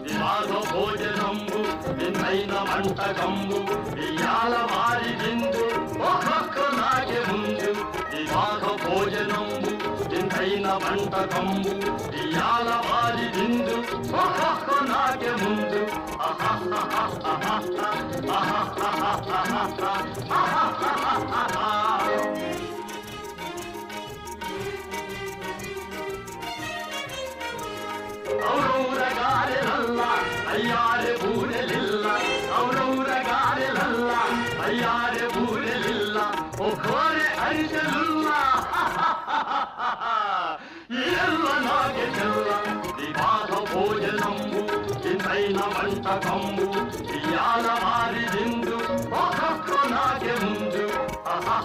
వివాహ భోజనంబు వింతైన వంటకంబు ఇయాల వారి విందు ఒక్కొక్క నాగే ముందు వివాహ భోజనంబు వింతైన వంటకంబు ఇయాల వారి విందు ఒక్కొక్క నాగే ముందు ഔരൗരഗാരലല്ല അയ്യാരെ പൂരലില്ല ഔരൗരഗാരലല്ല അയ്യാരെ പൂരലില്ല ഒഖോരെ അരിജലുല്ല ಎಲ್ಲ ನಾಗೆ ಚೆಲ್ಲ ವಿವಾಹ ಭೋಜನಂಬು ಇಂತೈನ వంటకంబు ఇయాల మారిದಿಂದು ఒక్కొక్క నాಗೆ ముందు ఆహా